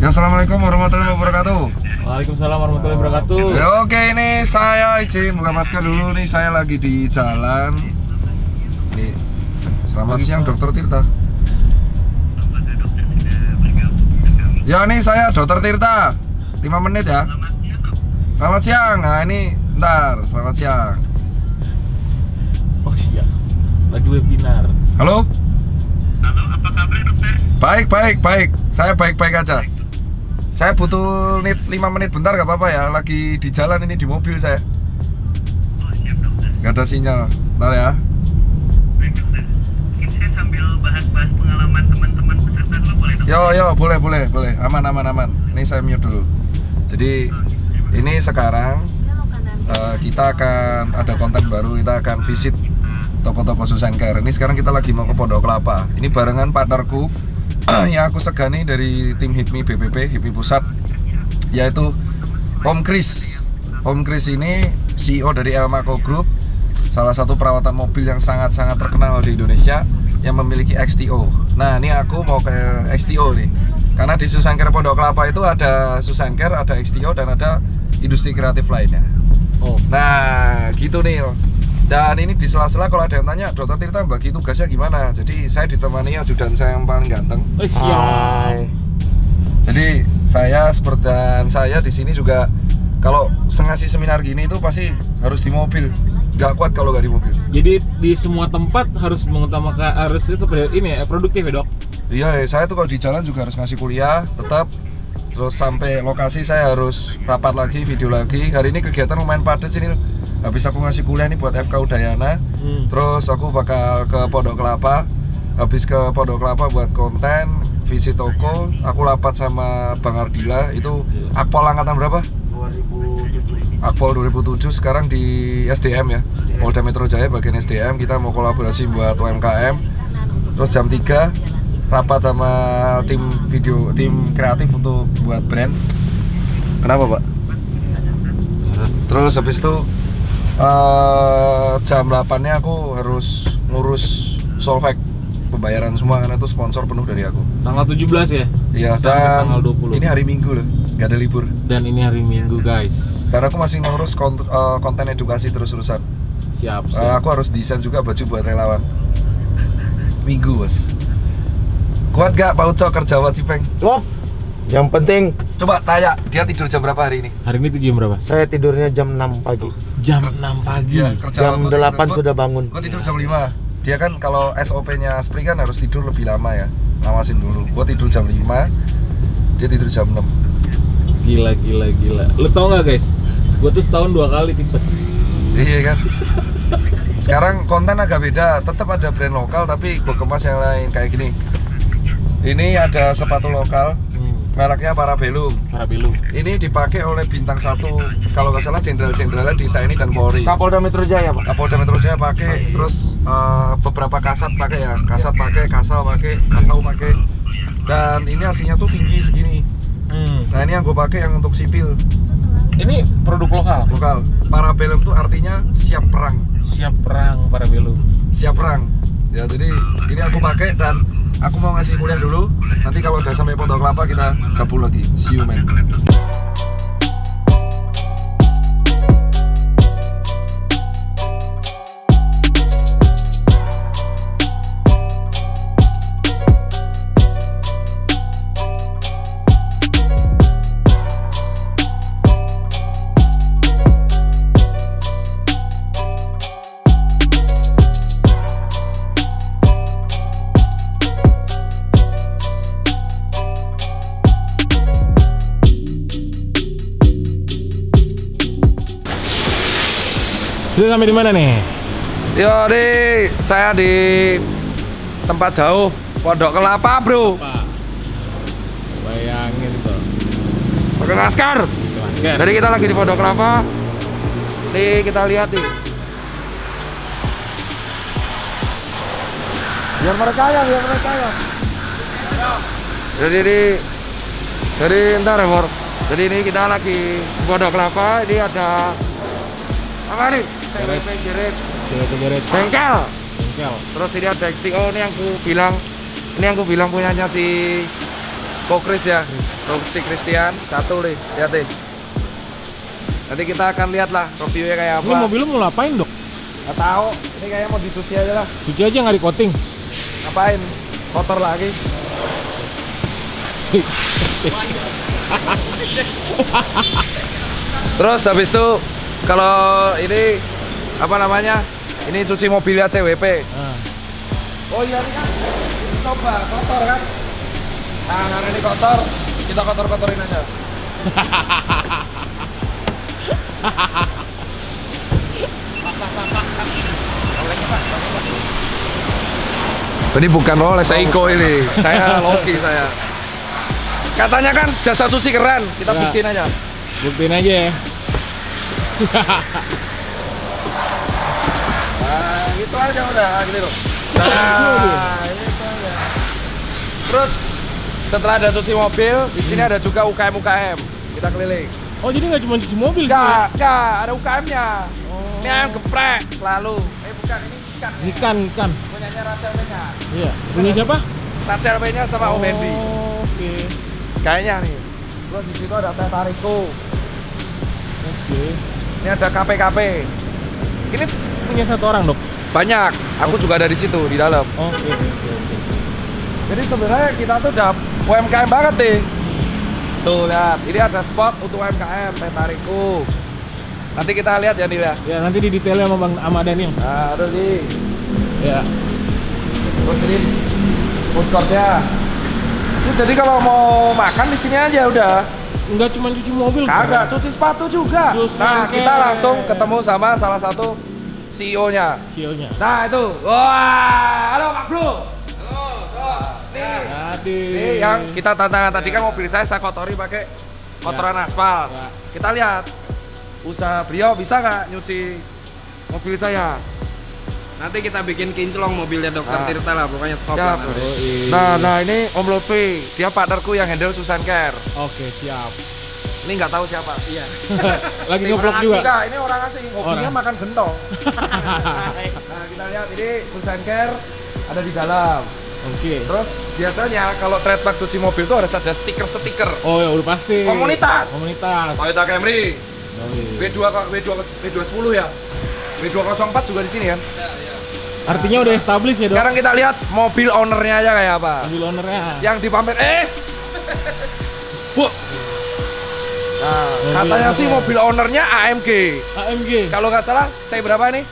Ya, assalamualaikum warahmatullahi wabarakatuh. Waalaikumsalam warahmatullahi wabarakatuh. Ya, oke, ini saya izin buka masker dulu nih. Saya lagi di jalan. Nih, selamat siang Dokter Tirta. Ya, ini saya Dokter Tirta. 5 menit ya. Selamat siang. Nah, ini ntar. Selamat siang. Oh siap. Lagi webinar. Halo? Halo, apa kabar dokter? Baik. Saya baik-baik aja. Saya butuh 5 menit bentar gak apa-apa ya. Lagi di jalan ini, di mobil saya. Oh siap dokter. Gak ada sinyal. Bentar ya. Baik dokter. Mungkin saya sambil bahas-bahas pengalaman teman-teman peserta dulu boleh dokter? Yo, boleh. Aman. Ini saya mute dulu. Jadi ini sekarang kita akan ada konten baru. Kita akan visit toko-toko Susancare. Ini sekarang kita lagi mau ke Pondok Kelapa. Ini barengan partnerku yang aku segani dari tim HIPMI BPP, HIPMI Pusat, yaitu Om Kris. Om Kris ini CEO dari Elmaco Group, salah satu perawatan mobil yang sangat-sangat terkenal di Indonesia yang memiliki XTO. Nah, ini aku mau ke XTO nih. Karena di Susancare Pondok Kelapa itu ada Susancare, ada XTO, dan ada industri kreatif lainnya. Oh. Nah, gitu nih. Dan ini di sela-sela kalau ada yang tanya, Dokter Tirta bagi tugasnya gimana? Jadi saya ditemani ajudan saya yang paling ganteng. Oh siap. Jadi saya di sini juga kalau ngasih seminar gini itu pasti harus di mobil. Gak kuat kalau gak di mobil. Jadi di semua tempat harus mengutamakan produktif ya dok. Iya, saya tuh kalau di jalan juga harus ngasih kuliah tetap. Terus sampai lokasi saya harus rapat lagi, video lagi. Hari ini kegiatan lumayan padat sini. Habis aku ngasih kuliah nih buat FK Udayana. Terus aku bakal ke Pondok Kelapa. Habis ke Pondok Kelapa buat konten, visit toko. Aku rapat sama Bang Ardila. Itu Akpol angkatan berapa? 2007. Akpol 2007, sekarang di SDM ya, Polda Metro Jaya bagian SDM. Kita mau kolaborasi buat UMKM. Terus jam 3 rapat sama tim video, tim kreatif untuk buat brand. Kenapa Pak? Terus habis itu jam 8-nya aku harus ngurus Solveig, pembayaran semua karena itu sponsor penuh dari aku. Tanggal 17 ya? Iya, Sampai dan tanggal 20. ini hari Minggu loh, gak ada libur. Dan ini hari Minggu guys. Karena aku masih ngurus konten edukasi terus-terusan. Siap. Aku harus desain juga baju buat relawan. Minggu bos. Kuat gak Pak Uco kerja wajib Peng? Top. Yang penting Coba tanya, dia tidur jam berapa hari ini? Hari ini tuh jam berapa? saya tidurnya jam 6 pagi. Jam 6 pagi. Iya, kerja Jam 8 sudah bangun. Gue tidur jam 5. Dia kan kalau SOP-nya Spring kan harus tidur lebih lama ya. Ngawasin dulu. Gue tidur jam 5, dia tidur jam 6. Gila. Lu tau nggak guys? Gue tuh setahun 2 kali tipes. Iya kan? Sekarang konten agak beda. Tetap ada brand lokal tapi gue kemas yang lain kayak gini. Ini ada sepatu lokal, mereknya Parabellum. Ini dipakai oleh bintang 1, kalau nggak salah jenderal-jenderalnya di TNI dan Polri. Kapolda Metro Jaya, Pak. Kapolda Metro Jaya pakai, terus beberapa kasat pakai ya, kasat pakai, kasau pakai, dan ini aslinya tuh tinggi segini. Nah ini yang gue pakai yang untuk sipil, Ini produk lokal. Parabellum tuh artinya siap perang. Siap perang Parabellum. Siap perang. Ya jadi ini aku pakai dan aku mau ngasih kuliah dulu. Nanti kalau udah sampai Pondok Kelapa kita gabung lagi. See you man. Itu sampai di mana nih? Yo saya di tempat jauh Pondok Kelapa bro. Pak. Bayangin tuh. Pakai masker. Jadi kita lagi di Pondok Kelapa. Nih kita lihat nih. Biar mereka ya. Jadi ntar ya Mor. Jadi ini kita lagi di Pondok Kelapa. Ini ada apa nih? Jerit. Bengkel. Bengkel. Terus ini ada XTO, ini yang ku bilang punyanya si Kok Chris ya? Kok si Christian satu nih, lihat deh. Nanti kita akan lihat lah reviewnya kayak apa. Ini mobil lu mau ngapain, Dok? Nggak tahu, ini kayaknya mau dicuci aja lah. Cuci aja nggak di coating. Ngapain? Kotor lagi. Terus habis itu kalau ini apa namanya? Ini cuci mobilnya CWP. Nah. Oh iya ini kan coba kotor kan. Nah karena ini kotor, kita kotor-kotorin aja. Ini bukan Rolex Seiko ini, saya Loki saya. Katanya kan jasa cuci keren, kita Ya. buktiin aja. Buktiin aja ya. Nah, gitu aja udah, gitu loh. Nah, itu aja. Terus setelah ada cuci mobil, di sini ada juga UKM. Kita keliling. Oh, jadi nggak cuma cuci mobil sih? Enggak, ada UKM-nya. Oh. Ini ayam geprek selalu. Bukan, ini ikan. Ikan. Punyanya Rachel P-nya. Iya. Punya siapa? Rachel P-nya sama Om Hendy. Oh, oke. Kayaknya nih. Terus di situ ada Teh Tariko. Oke. Ini ada KPKP. Ini punya satu orang, Dok? Banyak. Aku juga ada di situ di dalam. Oke. Jadi sebenarnya kita tuh udah UMKM banget nih. Tuh lihat, ini ada spot untuk UMKM Teh Tariko. Nanti kita lihat ya nih ya. Ya, nanti di detailnya sama Bang sama Daniel. Nah, terus nih. Ya. Terus ini food court-nya. Ini jadi kalau mau makan di sini aja udah. Enggak cuma cuci mobil. Kagak, cuci sepatu juga. Terus Nah, pakai. kita langsung ketemu sama salah satu CEO-nya. CEO-nya. Nah, itu. Wah, halo Pak Bro. Halo. Nih. Jadi. Ini yang kita tantangan tadi kan mobil saya kotori pakai kotoran aspal. Ya. Kita lihat usaha beliau bisa nggak nyuci mobil saya. Nanti kita bikin kinclong mobilnya Dokter Ah. Tirta lah, pokoknya top Siap. lah nanti. Oh, iya. Nah ini Om Lutfi, dia partnerku yang handle Susan Care. Oke, siap. Ini nggak tahu siapa. Iya. Lagi nge-vlog juga. Enggak, ini orang asing. Hobinya Orang. makan gentong. Nah kita lihat ini Susan Care ada di dalam. Oke. Terus biasanya kalau trademark cuci mobil tuh harus ada stiker-stiker. Oh ya udah pasti. Komunitas. Komunitas. Toyota Camry, Oh, iya. W210 ya. W204 juga di sini kan. Artinya udah established ya, Dok? Sekarang kita lihat mobil ownernya aja kayak apa. Mobil ownernya. Yang dipamer Bu. Nah, Mobil katanya sih ownernya. mobil ownernya AMG. AMG. Kalau nggak salah, saya berapa nih?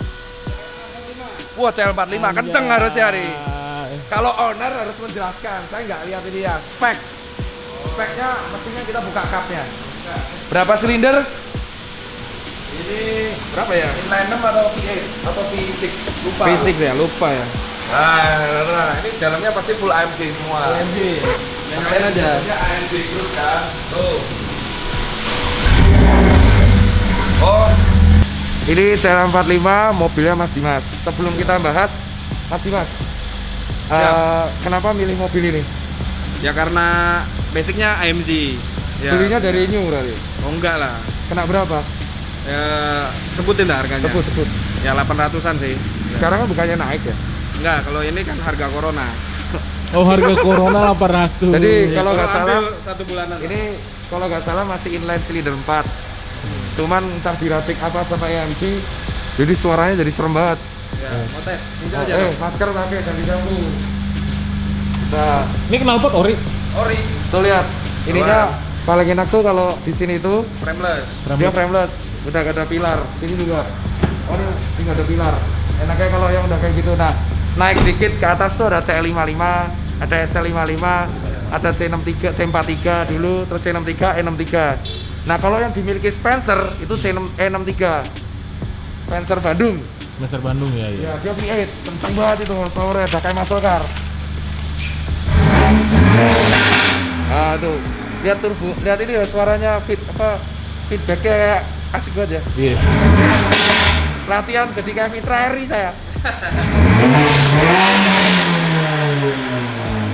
Wah, CL45 kenceng Anjay. harusnya nih. Kalau owner harus menjelaskan. Saya nggak lihat ini ya spek. Speknya mestinya kita buka cupnya. Berapa silinder? Ini berapa ya? Inline 6 atau V8 atau V6? Lupa. Fisik ya, lupa ya. Nah, ini dalamnya pasti full AMG semua. AMG. Nyalain aja. AMG terus kan. Tuh. Oh. Ini CL45 mobilnya Mas Dimas. Sebelum kita bahas, Mas Dimas. Kenapa milih mobil ini? Ya karena basicnya AMG. Ya. Belinya dari New berarti. Oh enggak lah. Kena berapa? Ya sebutin dah harganya. Sebut. Ya 800-an sih. Sekarang kan bukannya naik ya? Enggak, kalau ini kan harga corona. Oh, harga Corona 800. Jadi, Ya. kalau nggak ambil salah, 1 bulanan. Ini kalau nggak salah masih inline silinder 4. Cuman entah diracik apa sama AMG. Jadi suaranya jadi serem banget. Ya, motet. Ini aja. Masker pakai dan diganggu. Nah, Ini knalpot ori. Ori, tuh lihat. Ininya paling enak tuh kalau di sini tuh frameless. dia frameless, udah gak ada pilar. Sini juga. Oh ini nggak ada pilar. Enaknya kalau yang udah kayak gitu. Nah, naik dikit ke atas tuh ada CL55, ada SL55, ada C63, C43 dulu, terus C63, E63. Nah kalau yang dimiliki Spencer itu E63. Spencer Bandung. Master Bandung ya. Ya dia V8, kenceng banget itu horsepower-nya, ada kayak muscle car. Nah tuh, lihat turbo, lihat ini ya suaranya feedbacknya kayak asik banget ya. Iya. Latihan jadi kayak Fitrari saya.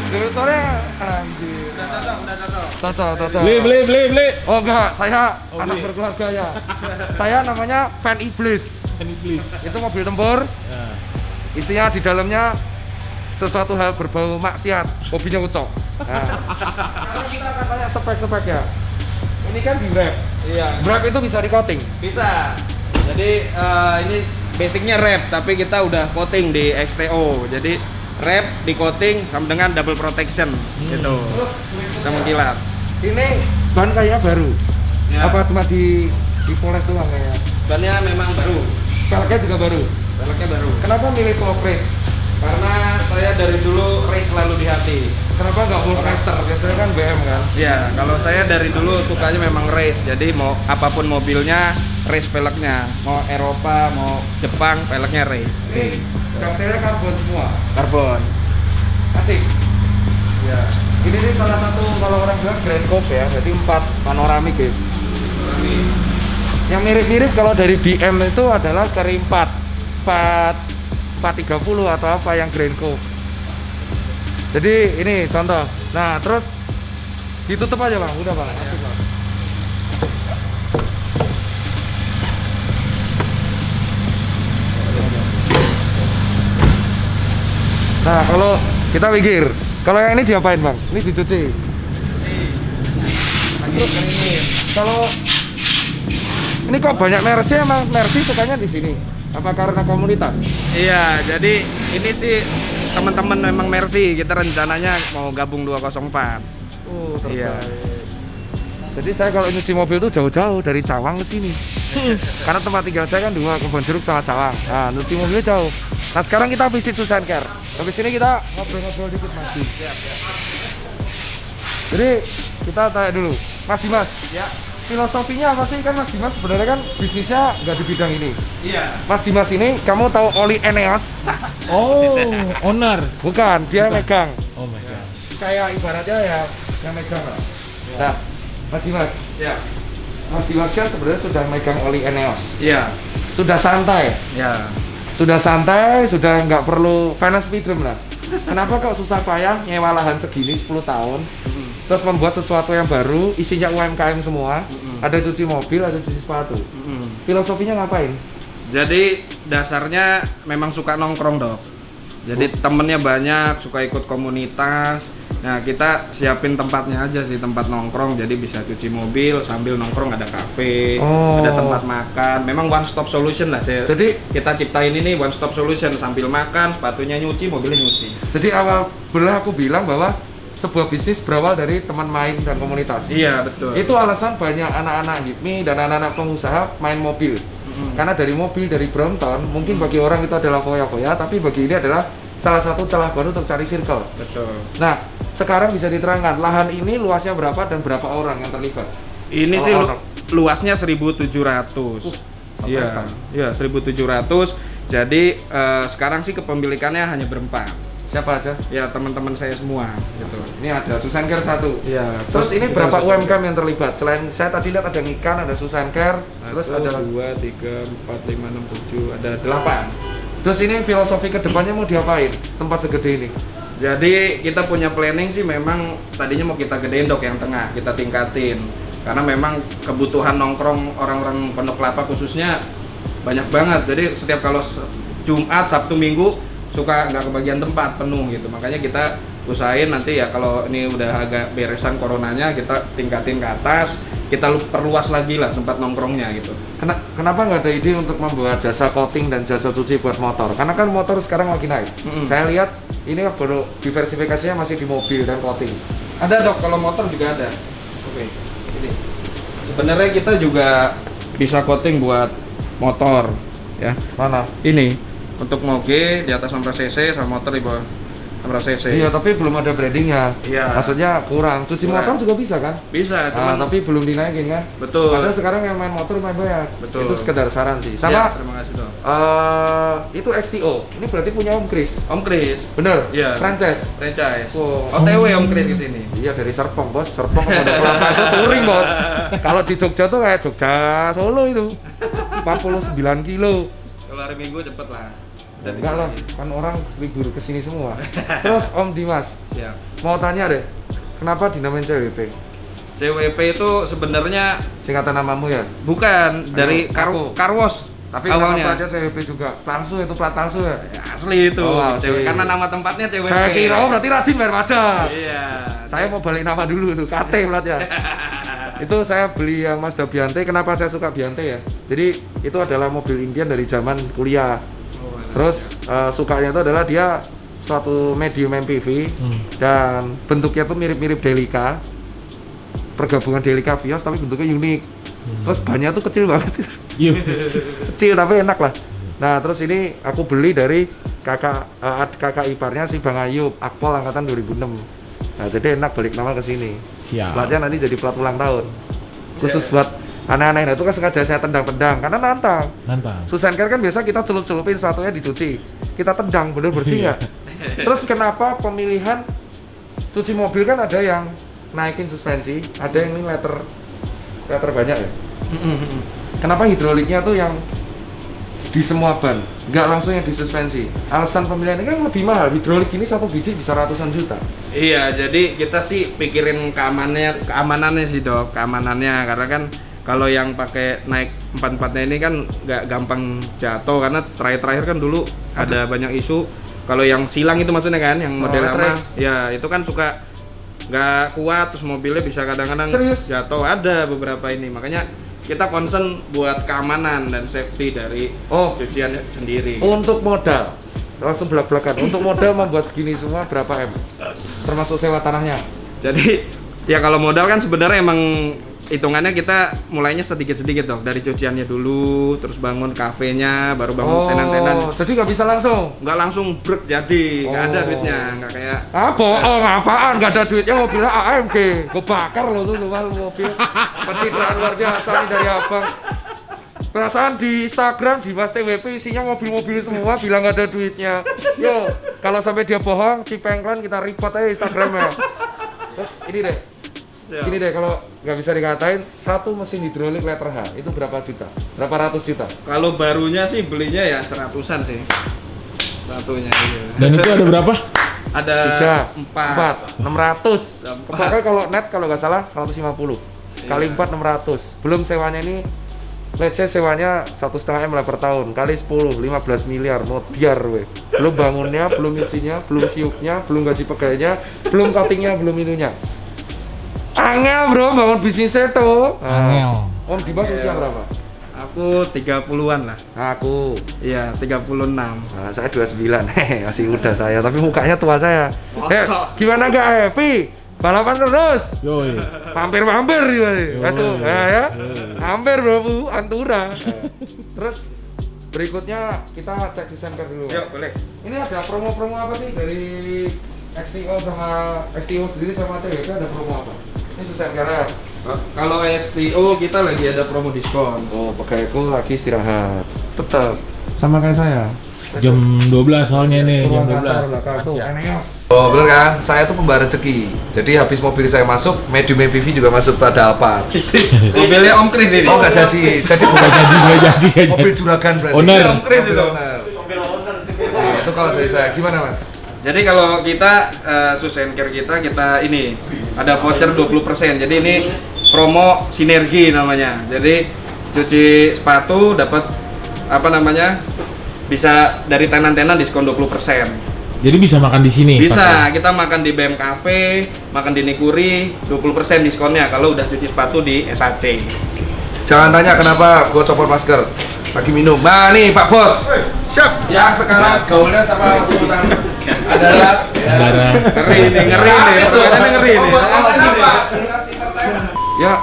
Terus soalnya anjir. Udah cocok. Cocok. Beli. Oh enggak, saya Oh, anak beli. berkeluarga ya. Saya namanya fan iblis. Ini beli. Itu mobil tempur, Ya. isinya di dalamnya sesuatu hal berbau maksiat, hobinya ucok. Nah, sekarang kita akan tanya spek-spek ya. Ini kan di wrap. Iya. Wrap itu bisa di coating. Bisa. Jadi ini basicnya wrap, tapi kita udah coating di XTO. Jadi wrap di coating sama dengan double protection gitu. Terus Kita mengkilat. ini ban kayaknya baru. Ya. Apa cuma dipoles doang kayaknya? Bannya memang baru. Peleknya juga baru. Velgnya baru. Kenapa milih Top Race? Karena saya dari dulu race selalu di hati. Kenapa nggak full racer? Biasanya kan BM kan. Ya, kalau saya dari dulu sukanya memang race. Jadi mau apapun mobilnya, race peleknya. Mau Eropa, mau Jepang, peleknya race. Ini detailnya karbon semua. Karbon. Asik. Ya. Ini nih salah satu kalau orang bilang Grand Coupe ya, jadi 4 panoramik ya. Yang mirip-mirip kalau dari BM itu adalah seri 430 atau apa yang Grand Coupe. Jadi ini contoh. Nah, terus ditutup aja Bang, udah Bang. Asik Bang. Nah, kalau kita pikir, kalau yang ini diapain Bang? Ini dicuci. Terus ini. kalau ini kok banyak Mercy, emang Mercy sukanya di sini? Apa karena komunitas? Iya, jadi ini sih teman-teman memang Mercy. Kita rencananya mau gabung 204. Terbaik. Iya. Jadi saya kalau nyuci mobil tuh jauh-jauh dari Cawang ke sini. Karena tempat tinggal saya kan 2 Kebonjeruk sama Cawang. Nah, nyuci mobilnya jauh. Nah, sekarang kita visit Susan Care. Habis ini kita ngobrol-ngobrol dikit Mas. Jadi kita tanya dulu, Mas Dimas. Ya. Filosofinya apa sih? Kan Mas Dimas sebenarnya kan bisnisnya nggak di bidang ini. Iya. Mas Dimas ini, kamu tahu oli Eneos? Oh, owner. Bukan, dia megang. Oh my god. Kayak ibaratnya ya yang megang lah. Nah, Mas Dimas, Ya. Mas Dimas kan sebenarnya sudah megang oli Eneos. Iya. Sudah santai, Ya. sudah nggak perlu finance freedom lah. Kenapa kok susah payah nyewa lahan segini 10 tahun, terus membuat sesuatu yang baru, isinya UMKM semua, ada cuci mobil, ada cuci sepatu. Filosofinya ngapain? Jadi dasarnya memang suka nongkrong Dok. Jadi temennya banyak, suka ikut komunitas. Nah kita siapin tempatnya aja sih, tempat nongkrong. Jadi bisa cuci mobil sambil nongkrong, ada kafe, Oh. ada tempat makan. Memang one stop solution lah. Jadi Kita ciptain ini one stop solution, sambil makan, sepatunya nyuci, mobilnya nyuci. awal belah aku bilang bahwa sebuah bisnis berawal dari teman main dan komunitas. Iya betul. Itu alasan banyak anak-anak hipmi dan anak-anak pengusaha main mobil. Karena dari mobil, dari Brompton, mungkin bagi orang itu adalah foya-foya, tapi bagi ini adalah salah satu celah baru untuk cari circle. Betul. Nah, sekarang bisa diterangkan, lahan ini luasnya berapa dan berapa orang yang terlibat? Ini Kalau sih orang. luasnya 1.700. sampai Iya, kan? iya 1.700. Jadi sekarang sih kepemilikannya hanya berempat. Siapa aja? Ya teman-teman saya semua gitu. Ini ada Susan Care 1. Iya. Terus ini berapa UMKM yang terlibat? Selain saya tadi lihat ada Ngikan, ada Susan Care, terus ada 2, 3, 4, 5, 6, 7, ada 8. Terus ini filosofi kedepannya mau diapain? Tempat segede ini? Jadi kita punya planning sih memang tadinya mau kita gedein Dok yang tengah, kita tingkatin. Karena memang kebutuhan nongkrong orang-orang Pondok Kelapa khususnya banyak banget. Jadi setiap kalau Jumat, Sabtu, Minggu suka nggak kebagian tempat penuh gitu. Makanya kita usahain nanti ya kalau ini udah agak beresan coronanya, kita tingkatin ke atas, kita perluas lagi lah tempat nongkrongnya gitu. Kenapa nggak ada ide untuk membuat jasa coating dan jasa cuci buat motor? Karena kan motor sekarang lagi naik. Saya lihat ini baru diversifikasinya masih di mobil dan coating. Ada Dok, kalau motor juga ada. Oke, ini. Sebenarnya kita juga bisa coating buat motor, ya. Mana? Ini untuk moge di atas 16 cc sama motor di bawah 16 cc. Iya, tapi belum ada brandingnya. Iya. Maksudnya kurang. Cuci Kurang. motor juga bisa kan? Bisa, Nah, cuman tapi belum dinaikin kan? betul. Padahal sekarang yang main motor main banyak. Betul. Itu sekedar saran sih. Iya, Sama terima kasih Dok. itu XTO. Ini berarti punya Om Kris. Om Kris, Bener? Iya. Franchise. franchise. Oh. OTW Om Kris ke sini. Iya dari Serpong bos, Serpong ke Pondok Kelapa itu touring bos. Kalau di Jogja tuh kayak Jogja Solo itu 49 kilo. Kalau hari Minggu cepet lah. Dan Enggak lah, kan orang libur kesini semua. Terus Om Dimas, Siap. mau tanya deh, kenapa dinamain CWP? CWP itu sebenarnya Singkatan namamu ya? bukan dari Ayo, aku. Car Wash. Tapi awalnya. nama platnya CWP juga. Palsu itu plat palsu ya? Ya, asli itu. Oh, asli. Cewek. Karena nama tempatnya CWP. Saya kira berarti rajin bayar pajak. Iya. Saya mau balik nama dulu tuh, KT platnya. Itu saya beli yang Mazda Biante. Kenapa saya suka Biante ya? Jadi itu adalah mobil impian dari zaman kuliah. Terus sukanya itu adalah dia suatu medium MPV dan bentuknya tuh mirip-mirip Delica. Pergabungan Delica Vios tapi bentuknya unik. Terus bannya tuh kecil banget. Iya. Kecil tapi enak lah. Nah terus ini aku beli dari kakak iparnya si Bang Ayub, Akpol angkatan 2006. Nah jadi enak balik nama ke sini. Siap. Platnya nanti jadi plat ulang tahun. Khusus buat aneh-aneh. Nah itu kan sengaja saya tendang-tendang karena nantang. Susan Care kan biasa kita celup-celupin sepatunya dicuci. Kita tendang bener bersih nggak? Terus kenapa pemilihan cuci mobil kan ada yang naikin suspensi, ada yang ini letter banyak ya. Kenapa hidroliknya tuh yang di semua ban, nggak langsung yang di suspensi? Alasan pemilihan ini kan lebih mahal. Hidrolik ini satu biji bisa ratusan juta. Iya, jadi kita sih pikirin keamanannya sih Dok, keamanannya karena kan kalau yang pakai naik 44-nya ini kan nggak gampang jatuh karena terakhir kan dulu ada banyak isu kalau yang silang itu maksudnya kan yang model lama, ya itu kan suka nggak kuat terus mobilnya bisa kadang-kadang jatuh, ada beberapa ini makanya kita concern buat keamanan dan safety dari cucian sendiri. Untuk modal langsung belak-belakan. Untuk modal membuat segini semua berapa M? Termasuk sewa tanahnya. Jadi ya kalau modal kan sebenarnya emang hitungannya kita mulainya sedikit-sedikit Dok, dari cuciannya dulu, terus bangun kafenya, baru bangun tenan-tenan. Jadi nggak bisa langsung? Nggak langsung brek jadi, nggak ada duitnya, nggak kayak. Bohong apaan? Nggak ada duitnya, mobilnya AMG. Gue bakar loh tuh mobil. Pencitraan luar biasa nih dari abang. Perasaan di Instagram di Mas TWP isinya mobil-mobil semua bilang nggak ada duitnya. Yo, kalau sampai dia bohong, Cipengklan kita report aja Instagramnya. Terus ini deh. Gini deh, kalau nggak bisa dikatain, satu mesin hidrolik letter H itu berapa juta? Berapa ratus juta? Kalau barunya sih belinya ya 100-an sih. Satunya iya. Dan itu ada berapa? Ada 4, 600. Pokoknya kalau net kalau nggak salah 150. Kali 4 600. Belum sewanya ini, let's say sewanya 1,5 M lah per tahun. Kali 10, 15 miliar, mau biar weh. Belum bangunnya, belum nyucinya, belum siupnya, belum gaji pegawainya, belum coatingnya, belum ininya. Angel bro, bangun bisnisnya tuh. Angel. Om Dimas usia berapa? Aku 30-an lah. Aku. Iya, 36. Nah, saya 29. Hehe, masih muda saya, tapi mukanya tua saya. Gimana nggak happy? Balapan terus. Yoi. Mampir gimana? Masuk. Ya. Hampir bro, Bu, Antura. Terus berikutnya kita cek Susan Care dulu. Yuk, boleh. Ini ada promo-promo apa sih dari XTO sama XTO sendiri sama CWP ada promo apa? Ini Susan Care. Kalau STO kita lagi ada promo diskon. Oh, pegawaiku lagi istirahat. Tetap sama kayak saya. Jam 12 soalnya nih, jam 12. Oh bener kan, saya tuh pembawa rezeki. Jadi habis mobil saya masuk, medium MPV juga masuk pada apa? Mobilnya Om Kris ini. Oh nggak jadi Nggak jadi. mobil juragan berarti. Owner. Om Kris itu. Nah, itu kalau dari saya, gimana Mas? Jadi kalau kita Susan Care kita ini ada voucher 20%. Jadi ini promo sinergi namanya. Jadi cuci sepatu dapat bisa dari tenan-tenan diskon 20%. Jadi bisa makan di sini? Bisa, kita makan di BM Cafe, makan di Nikuri, 20% diskonnya kalau udah cuci sepatu di SAC. Jangan tanya kenapa gua copot masker. Lagi minum. Nah nih Pak Bos. Siap. Yang sekarang gaulnya sama Sultan adalah ngeri nih, ngeri nih. Ya,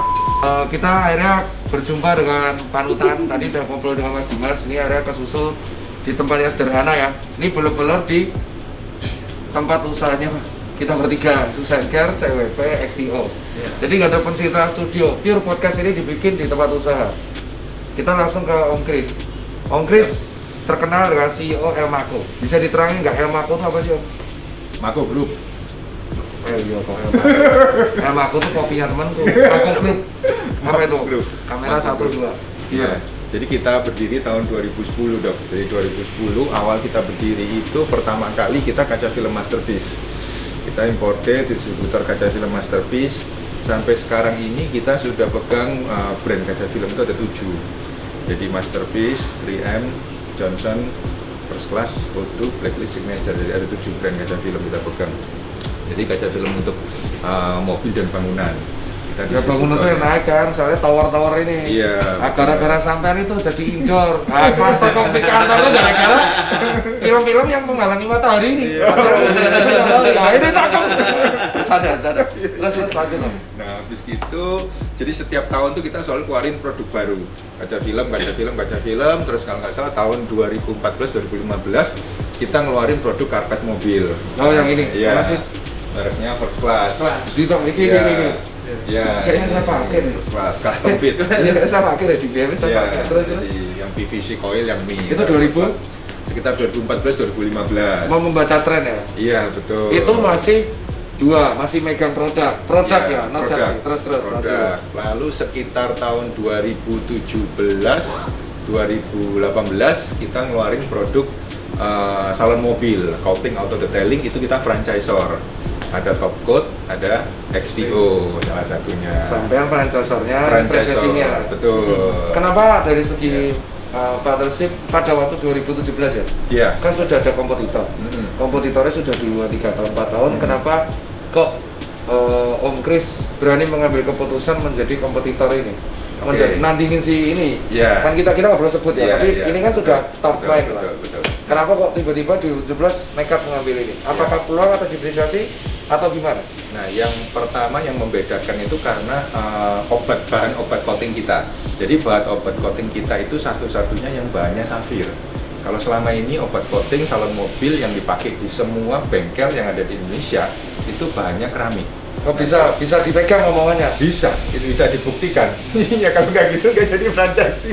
kita akhirnya berjumpa dengan panutan. Tadi udah ngobrol dengan Mas Dimas. Ini akhirnya kesusul di tempat yang sederhana ya. Ini bener-bener di tempat usahanya kita bertiga, Susan Care, CWP, XTO. Jadi nggak ada pencerita studio. Pure podcast ini dibikin di tempat usaha. Kita langsung ke Om Kris. Om Kris terkenal dengan CEO El Mako. Bisa diterangin nggak El Mako itu apa sih Om? Mako Group. Iya kok El Mako. El Mako itu kopinya temanku. Mako Group. Apa itu? Kamera 1, 2. Iya. Jadi kita berdiri tahun 2010 Dok. Dari 2010 awal kita berdiri itu pertama kali kita kaca film Masterpiece. Kita importer distributor kaca film Masterpiece. Sampai sekarang ini kita sudah pegang brand kaca film itu ada 7. Jadi Masterpiece, 3M, Johnson, First Class, O2, Blacklist, Signature. Jadi ada 7 brand kaca film kita pegang. Jadi kaca film untuk mobil dan bangunan. Kita Ya bangunan tuh yang naik kan, soalnya tower-tower ini. Iya. Gara-gara sampean itu jadi indoor. Nah, cluster konflik kantornya gara-gara film-film yang menghalangi matahari ini. Ya ini takut. Sadar. Terus lanjut Om. Nah, habis gitu, jadi setiap tahun tuh kita selalu keluarin produk baru. Kaca film. Terus kalau nggak salah tahun 2014-2015 kita ngeluarin produk karpet mobil. Oh yang ini, Iya. mana sih? Mereknya First Class. Di Tom, ini. Iya. Kayaknya saya pakai deh. First Class, custom fit. Iya kayaknya saya pakai deh di BMW saya Iya. pakai. Terus. Jadi yang PVC coil yang mini. Itu 2000? Sekitar 2014-2015. Mau membaca tren ya? Iya, betul. Itu masih megang produk Iya, ya, not service. Terus produk. lanjut. Lalu sekitar tahun 2017, 2018 kita ngeluarin produk salon mobil, coating auto detailing, itu kita franchisor. Ada Top Coat, ada XTO salah satunya. Sampean franchisornya, Franchisor, franchisingnya. betul. Kenapa dari segi partnership pada waktu 2017 ya? Iya. Kan sudah ada kompetitor. Kompetitornya sudah di 3 tahun, 4 tahun. Kenapa kok Om Kris berani mengambil keputusan menjadi kompetitor ini? Oke. Nandingin si ini. Iya. Kan kita nggak perlu sebut ya, Iya, tapi iya. ini kan sudah top Betul, line betul, lah. betul. Kenapa kok tiba-tiba di 2017 nekat mengambil ini? Apakah peluang atau diferensiasi atau gimana? Nah, yang pertama yang membedakan itu karena bahan obat coating kita. Jadi bahan obat coating kita itu satu-satunya yang bahannya safir. Kalau selama ini obat coating salon mobil yang dipakai di semua bengkel yang ada di Indonesia itu bahannya keramik. Oh, bisa dipegang omongannya. Bisa, itu bisa dibuktikan. Ya kalau nggak gitu nggak jadi franchise.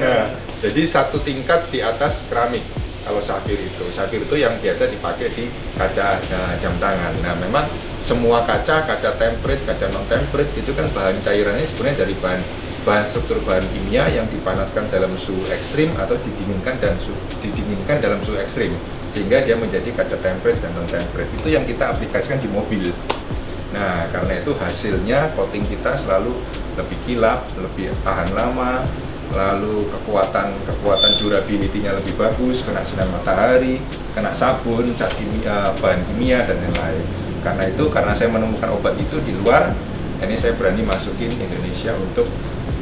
Nah, jadi satu tingkat di atas keramik. Kalau safir itu yang biasa dipakai di kaca jam tangan. Nah, memang semua kaca tempered, kaca non tempered itu kan bahan cairannya sebenarnya dari bahan struktur bahan kimia yang dipanaskan dalam suhu ekstrim atau didinginkan dalam suhu ekstrim sehingga dia menjadi kaca tempered dan non tempered. Itu yang kita aplikasikan di mobil. Nah, karena itu hasilnya coating kita selalu lebih kilap, lebih tahan lama, lalu kekuatan durability-nya lebih bagus, kena sinar matahari, kena sabun, bahan kimia dan lain-lain. Karena saya menemukan obat itu di luar, ini saya berani masukin Indonesia untuk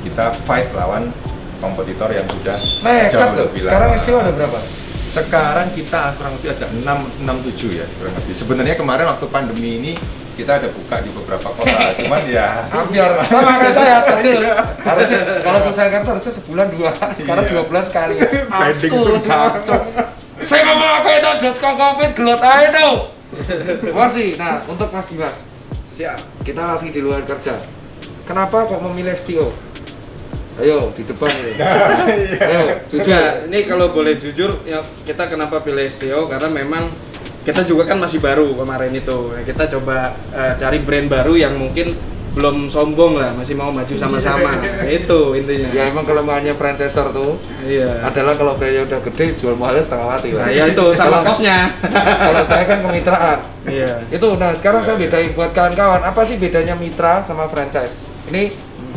kita fight lawan kompetitor yang sudah Nekat tuh. Sekarang STO ada berapa? Sekarang kita kurang lebih ada 6-7 ya kurang lebih. Sebenarnya kemarin waktu pandemi ini kita ada buka di beberapa kota, cuman ya Biar sama kayak saya pasti harusnya kalau selesai kantor harusnya sebulan 2, sekarang 2 bulan sekali. Pending Asu, semua. cocok. Saya nggak mau aku itu .com covid gelot aja dong. Masih. Nah, untuk Mas Dimas, Siap. kita langsung di luar kerja. Kenapa kok memilih STO? Ayo di depan ini. Ayo jujur. Juga, ini kalau boleh jujur, ya kita kenapa pilih STO karena memang kita juga kan masih baru kemarin itu. Nah, kita coba cari brand baru yang mungkin belum sombong lah, masih mau maju sama-sama. Itu intinya. Ya emang kelemahannya franchisor tuh Iya. adalah kalau brandnya udah gede jual mahalnya setengah mati. Pak. Nah, ya itu sama Kalau- kosnya. Kalau saya kan kemitraan. Iya. Itu, nah sekarang saya bedain buat kawan-kawan, apa sih bedanya mitra sama franchise? Ini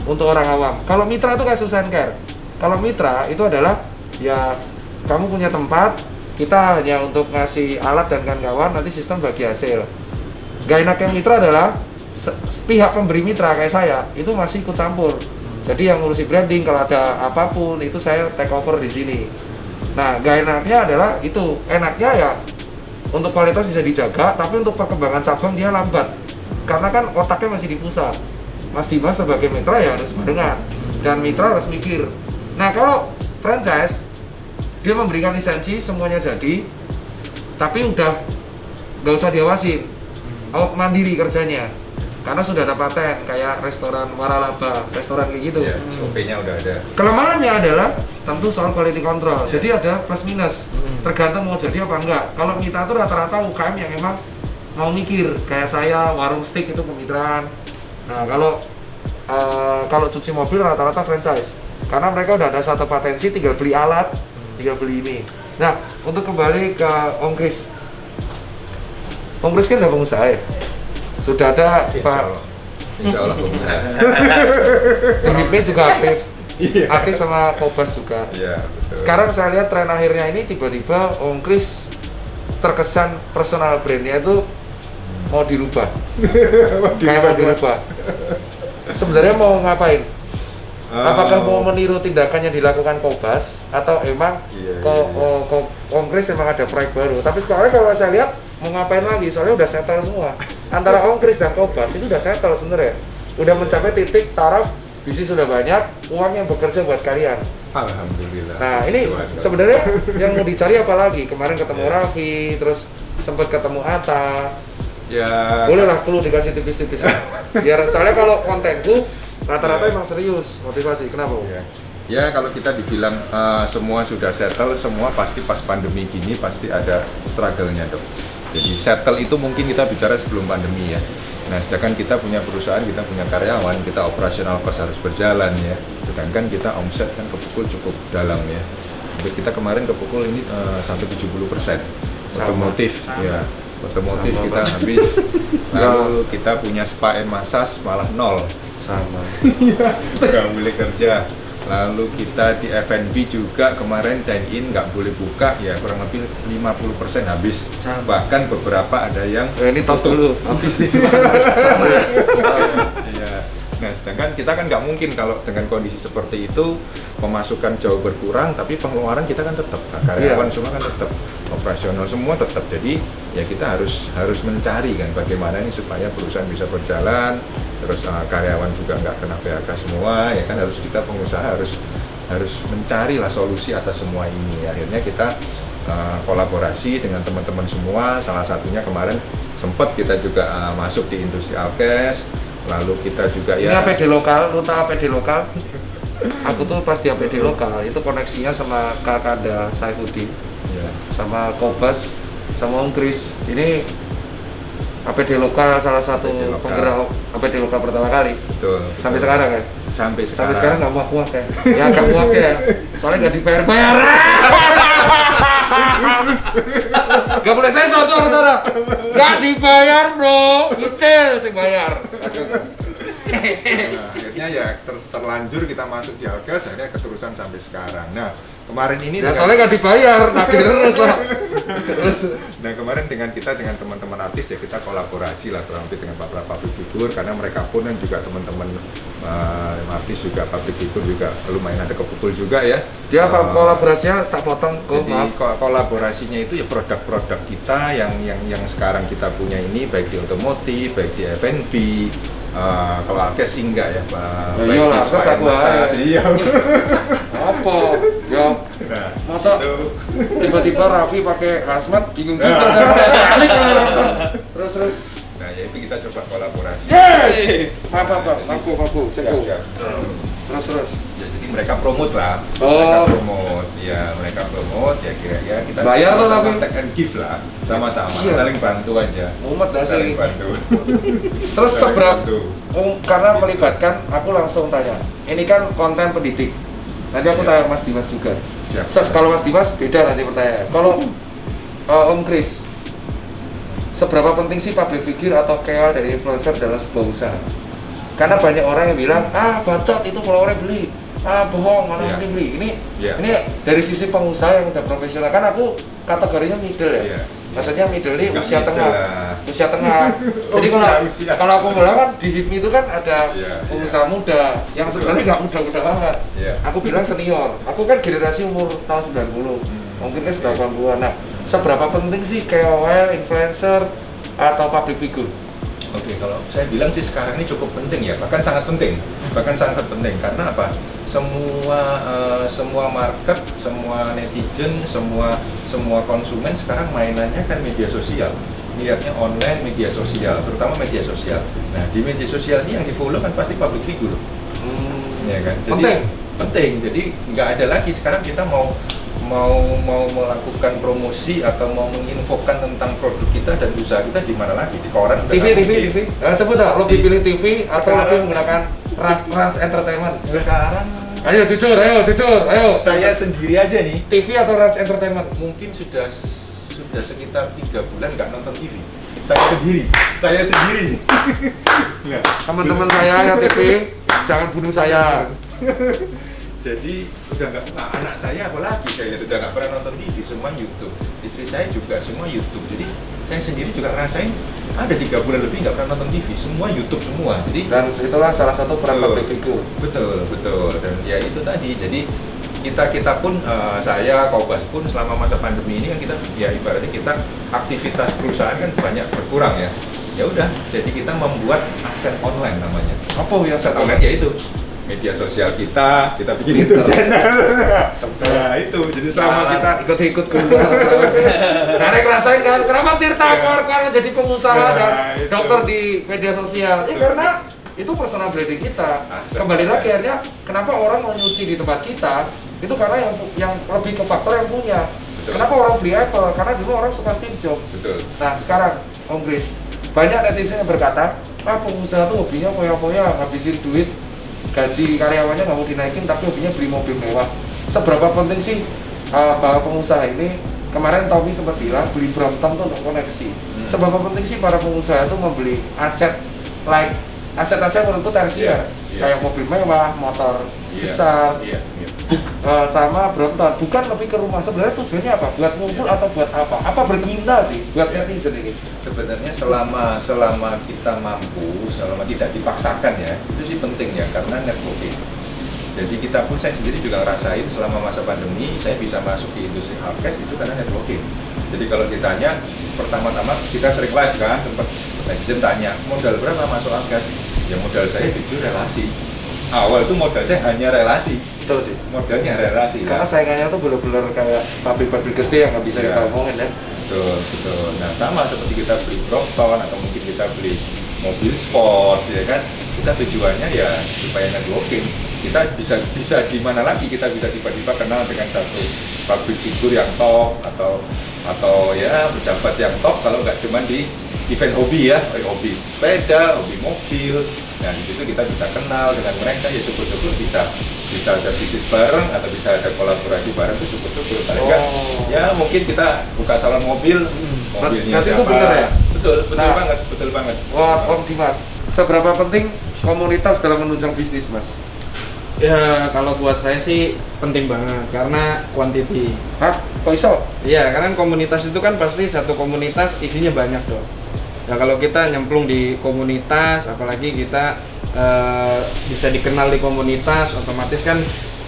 untuk orang awam. Kalau mitra itu kayak Susan Care. Kalau mitra itu adalah ya kamu punya tempat, kita hanya untuk ngasih alat dan kawan-kawan, nanti sistem bagi hasil. Gak enaknya mitra adalah pihak pemberi mitra kayak saya itu masih ikut campur. Jadi yang ngurusi branding, kalau ada apapun itu saya take over di sini. Nah, gak enaknya adalah itu. Enaknya ya untuk kualitas bisa dijaga, tapi untuk perkembangan cabang dia lambat. Karena kan otaknya masih di pusat. Mas Dimas sebagai mitra ya harus barengan, dan mitra harus mikir. Nah, kalau franchise dia memberikan lisensi semuanya jadi, tapi udah nggak usah diawasin, out mandiri kerjanya. Karena sudah ada paten kayak restoran Waralaba, restoran kayak gitu. ya, SOP-nya udah ada. Kelemahannya adalah tentu soal quality control. Jadi ada plus minus, tergantung mau jadi apa enggak. Kalau mitra itu rata-rata UKM yang emang mau mikir, kayak saya warung steak itu kemitraan. Nah kalau cuci mobil rata-rata franchise, karena mereka udah ada satu patensi, tinggal beli alat, tinggal beli ini. Nah untuk kembali ke Om Kris kan udah pengusaha ya? Sudah ada Pak Insya Allah pengusaha. Unitnya juga aktif. Iya. Aktif sama Kobas juga. Iya, betul. Sekarang saya lihat tren akhirnya ini tiba-tiba Om Kris terkesan personal brandnya itu mau dirubah. Kayak mau dirubah. Sebenarnya mau ngapain? Apakah mau meniru tindakan yang dilakukan Kobas atau emang Iya, ke Om Kris emang ada proyek baru? Tapi sekarang kalau saya lihat mau ngapain lagi? Soalnya udah settle semua. Antara Om Kris dan Kobas itu udah settle sebenarnya. Udah mencapai titik taraf bisnis sudah banyak, uang yang bekerja buat kalian. Alhamdulillah. Nah ini Tuhan. sebenarnya yang mau dicari apa lagi? Kemarin ketemu Ya. Raffi, terus sempat ketemu Atta. Ya. Boleh lah perlu dikasih tipis-tipis. Biar soalnya kalau kontenku rata-rata Ya. emang serius motivasi. Kenapa? Ya. Ya kalau kita dibilang semua sudah settle, semua pasti pas pandemi gini pasti ada struggle-nya dok. Jadi settle itu mungkin kita bicara sebelum pandemi ya. Nah sedangkan kita punya perusahaan, kita punya karyawan, kita operasional cost harus berjalan ya. Sedangkan kita omset kan kepukul cukup dalam ya. Untuk kita kemarin kepukul ini sampai 70%. Otomotif ya. Otomotif Sama, kita Bang. habis. Lalu kita punya spa and massage malah nol. Sama. Nggak boleh kerja. Lalu kita di F&B juga kemarin dine-in nggak boleh buka ya kurang lebih 50% habis. Sama. Bahkan beberapa ada yang Ini tos tutup. dulu. Habis nih. Iya. Nah, sedangkan kita kan nggak mungkin kalau dengan kondisi seperti itu pemasukan jauh berkurang, tapi pengeluaran kita kan tetap, karyawan semua kan tetap, operasional semua tetap. Jadi ya kita harus mencari kan bagaimana ini supaya perusahaan bisa berjalan, terus karyawan juga nggak kena PHK semua, ya kan harus kita pengusaha harus mencari lah solusi atas semua ini. Akhirnya kita kolaborasi dengan teman-teman semua. Salah satunya kemarin sempat kita juga masuk di industri alkes. Lalu kita juga Ini ya APD lokal, lu tahu APD lokal? Aku tuh pas di APD lokal itu koneksinya sama Kakanda Saifuddin, ya, sama Kobas, sama Om Kris. Ini APD lokal salah satu APD lokal. penggerak APD lokal pertama kali. betul. Sampai sekarang ya? Sampai sekarang nggak muak-muak ya? Ya nggak muak ya, soalnya nggak dibayar-bayar. Gak boleh sensor tuh orang-orang. Nggak dibayar bro, kecil sih bayar. Nah, akhirnya ya terlanjur kita masuk di alkes, akhirnya keterusan sampai sekarang. Nah kemarin ini Ya dengan- soalnya nggak dibayar, nagih terus lah. Terus Nah kemarin dengan teman-teman artis ya kita kolaborasi lah kurang lebih dengan beberapa public figure, karena mereka pun kan juga teman-teman artis juga public figure juga lumayan ada kepukul juga ya. dia apa kolaborasinya tak potong kok Jadi maaf. kolaborasinya itu ya produk-produk kita yang sekarang kita punya ini, baik di otomotif, baik di F&B. Kalau alkes sih enggak ya Pak. Ya iyalah, alkes aku aja. Iya. Apa? Ya Nah, masa itu. tiba-tiba Raffi pakai hazmat bingung juga saya kali kalau nonton. Terus. Nah, ya itu kita coba kolaborasi. Yeay! Maaf, aku, seku. Siap. Terus. Ya, jadi mereka promote lah. Oh. Mereka promote ya kira-kira kita Bayar tuh sama-sama tapi. take and give lah, sama-sama Iya. saling bantu aja. Mumet dah Saling sih. bantu. Terus Saling seberapa? bantu. Karena melibatkan, aku langsung tanya. Ini kan konten pendidik. Nanti aku Iya. tanya Mas Dimas juga. Siap. Kalau Mas Dimas beda nanti pertanyaan. Kalau Om Kris, seberapa penting sih public figure atau KOL dari influencer dalam sebuah usaha? Karena banyak orang yang bilang, bacot itu followernya beli, bohong, mana Iya. nanti beli. Ini Iya. dari sisi pengusaha yang udah profesional. Kan aku kategorinya middle ya. Iya. Maksudnya middle ini Nggak usia middle tengah. lah. Usia tengah. Jadi Usia. kalau aku bilang kan di HIPMI itu kan ada Iya, pengusaha muda yang sebenarnya nggak muda-muda banget. Iya. Aku bilang senior. Aku kan generasi umur tahun 90. Mungkin kan 80-an. Nah, seberapa penting sih KOL, influencer atau public figure? Oke, kalau saya bilang sih sekarang ini cukup penting ya, bahkan sangat penting karena apa? Semua market, semua netizen, semua konsumen sekarang mainannya kan media sosial, lihatnya online, media sosial, terutama media sosial. Nah di media sosial ini yang di follow kan pasti public figure, ya kan? Jadi penting. Jadi nggak ada lagi sekarang kita mau melakukan promosi atau mau menginfokan tentang produk kita dan usaha kita di mana lagi, di koran udah nggak mungkin. TV. Coba dah, lebih pilih TV atau Sekarang- lebih menggunakan Trans Entertainment? Sekarang Ayo jujur. saya sendiri aja nih TV atau Trans Entertainment? mungkin sudah sekitar 3 bulan nggak nonton TV. Saya sendiri. Nah, Teman-teman saya yang TV, jangan bunuh saya. Jadi udah nggak, anak saya apalagi saya lihat udah nggak pernah nonton TV, semua YouTube. Istri saya juga semua YouTube. Jadi saya sendiri juga ngerasain ada 3 bulan lebih nggak pernah nonton TV, semua YouTube semua. Jadi Dan itulah salah satu peran public figure. betul. Dan ya itu tadi. Jadi kita pun saya Kobas pun selama masa pandemi ini kan kita ya ibaratnya kita aktivitas perusahaan kan banyak berkurang ya. Ya udah, jadi kita membuat aset online namanya. Apa ya Aset online ya itu media sosial kita bikin itu channel. Nah itu, jadi selama kita ikut-ikut keluar. Karena ngerasain kan, kenapa Tirta karena jadi pengusaha dan itu. dokter di media sosial? Karena itu personal branding kita. Aset. Kembali lagi akhirnya, kenapa orang mau nyuci di tempat kita? Itu karena yang lebih ke faktor yang punya. Betul. Kenapa orang beli Apple? Karena dulu orang suka Steve Jobs. betul. Nah sekarang, Om Chris, banyak netizen yang berkata, pengusaha tuh hobinya foya-foya, ngabisin duit, gaji karyawannya nggak mau dinaikin, tapi hobinya beli mobil mewah. Seberapa penting sih para pengusaha ini? Kemarin Tommy sempat bilang beli Brompton tuh untuk koneksi. Seberapa penting sih para pengusaha itu membeli aset aset-aset menurutku tersier, kayak mobil mewah, motor besar, Iya. sama Brompton. Bukan lebih ke rumah. Sebenarnya tujuannya apa? Buat ngumpul atau buat apa? Apa berguna sih buat netizen ini? Sebenarnya selama kita mampu, selama tidak dipaksakan ya, itu sih penting ya, karena networking. Jadi kita pun, saya sendiri juga ngerasain selama masa pandemi, saya bisa masuk ke industri hardcase itu karena networking. Jadi kalau ditanya, pertama-tama kita sering live kan, tempat netizen tanya, modal berapa masuk hardcase? Ya modal saya jujur relasi. Awal itu modal saya hanya relasi. Betul sih. Modalnya relasi. Karena saingannya tuh bener-bener kayak pabrik-pabrik gede yang nggak bisa kita omongin ya. Betul. Nah sama seperti kita beli Brompton atau mungkin kita beli mobil sport, ya kan? Kita tujuannya ya supaya networking. Kita bisa di mana lagi kita bisa tiba-tiba kenal dengan satu pabrik figur yang top atau ya pejabat yang top kalau nggak cuma di event hobi ya, hobi sepeda, hobi mobil. Nah di situ kita bisa kenal dengan mereka, ya syukur-syukur bisa ada bisnis bareng atau bisa ada kolaborasi bareng, itu syukur-syukur. Paling enggak ya mungkin kita buka salon mobilnya Berarti siapa. itu bener ya? Betul Nah, betul banget. Wah, Om Dimas, seberapa penting komunitas dalam menunjang bisnis, Mas? Ya kalau buat saya sih penting banget karena quantity. Hah? Kok iso? Iya, karena komunitas itu kan pasti satu komunitas isinya banyak dong. Nah kalau kita nyemplung di komunitas, apalagi kita bisa dikenal di komunitas, otomatis kan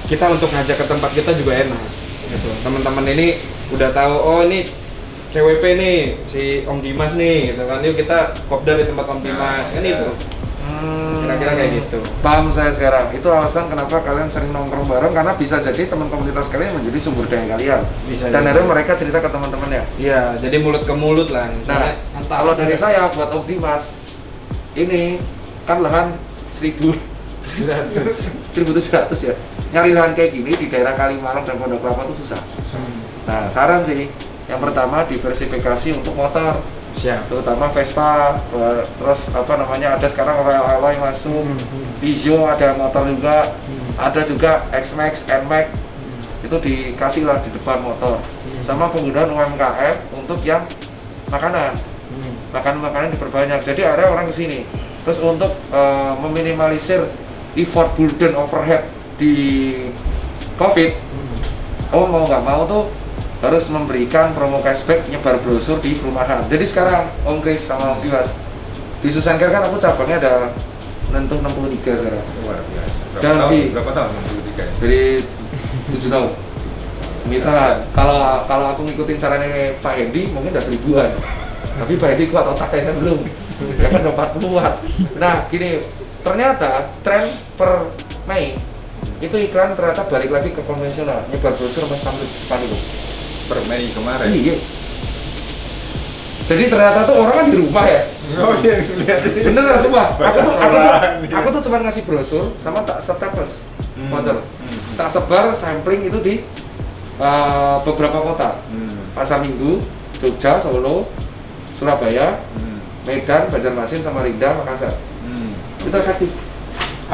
kita untuk ngajak ke tempat kita juga enak. Gitu. Teman-teman ini udah tahu, oh ini CWP nih, si Om Dimas nih, gitu kan. Yuk kita kopdar di tempat Om Dimas, kan itu. Kira-kira kayak gitu. Paham saya sekarang. Itu alasan kenapa kalian sering nongkrong bareng, karena bisa jadi teman komunitas kalian menjadi sumber daya kalian. Bisa Dan jadi. akhirnya mereka cerita ke teman-temannya. Iya, jadi mulut ke mulut lah. Nah, kalau dari saya buat Om Dimas, ini kan lahan 1.700 ya. Nyari lahan kayak gini di daerah Kalimalang dan Pondok Kelapa itu susah. Nah, saran sih, yang pertama diversifikasi untuk motor. Siap. Terutama Vespa, terus ada sekarang Royal Alloy masuk, Peugeot ada motor juga, ada juga X-Max, N-Max, itu dikasih lah di depan motor. Sama penggunaan UMKM untuk yang makanan, makanan diperbanyak. Jadi ada orang kesini. Terus untuk meminimalisir effort burden overhead di COVID, mau nggak mau tuh harus memberikan promo cashback, nyebar brosur di perumahan. Jadi sekarang Om Chris sama Om Dimas di Susan Care kan aku cabangnya ada nentuh 63 sekarang. Luar biasa. Dan Berapa tahun 63? Dari 7 tahun. Mitra, kalau aku ngikutin caranya Pak Hendy mungkin udah 1000-an. Tapi Pak Hendy kuat otaknya, saya belum. Ya kan udah 40-an. Nah, gini, ternyata tren per Mei itu iklan ternyata balik lagi ke konvensional, nyebar brosur sama spanduk. Per Mei kemarin. Iya. Jadi ternyata tuh orang kan di rumah ya. Oh iya, lihat ini. Beneran semua. Baca koran. Aku tuh cuma ngasih brosur sama tak staples, voucher. Tak sebar sampling itu di beberapa kota. Pasar Minggu, Jogja, Solo, Surabaya, Medan, Banjarmasin, Samarinda, Makassar. Itu efektif.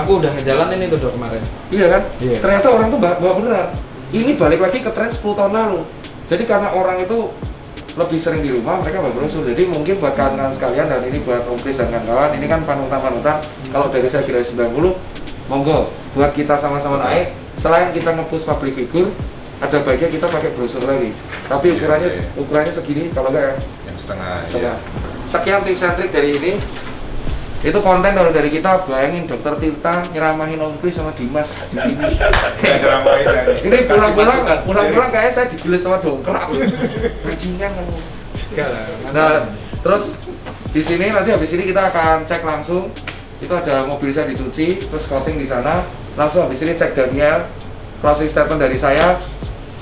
Aku udah ngejalanin itu dok kemarin. Iya kan? Iya. Ternyata orang tuh bawa beneran. Ini balik lagi ke tren 10 tahun lalu. Jadi karena orang itu lebih sering di rumah, mereka bawa brosur. Jadi mungkin buat kawan-kawan sekalian, dan ini buat Om Chris dan kawan-kawan, ini kan panutan-panutan. Kalau dari saya kira 90, monggo buat kita sama-sama naik, selain kita nge-push public figure, ada baiknya kita pakai brosur lagi. Tapi ukurannya segini, kalau enggak yang setengah. setengah. Sekian tips and trik dari ini. Itu konten dari kita. Bayangin Dokter Tirta nyeramahin Om Kris sama Dimas di sini. Ini pulang-pulang kayak saya digiles sama dongkrak. Bajingan kamu. Nah, terus di sini nanti habis ini kita akan cek langsung. Itu ada mobil saya dicuci, terus coating di sana. Langsung habis ini cek Daniel. Closing statement dari saya.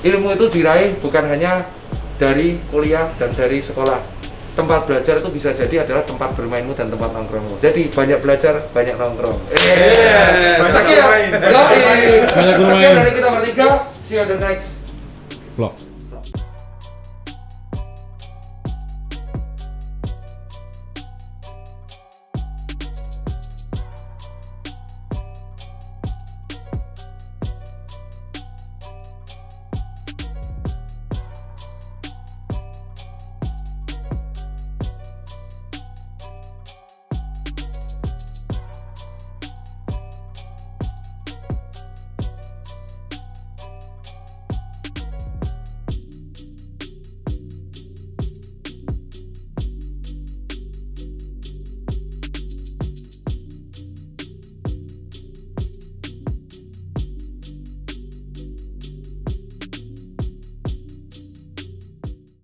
Ilmu itu diraih bukan hanya dari kuliah dan dari sekolah. Tempat belajar itu bisa jadi adalah tempat bermainmu dan tempat nongkrongmu. Jadi banyak belajar, banyak nongkrong. Sekian dari kita bertiga. See you on the next Vlog.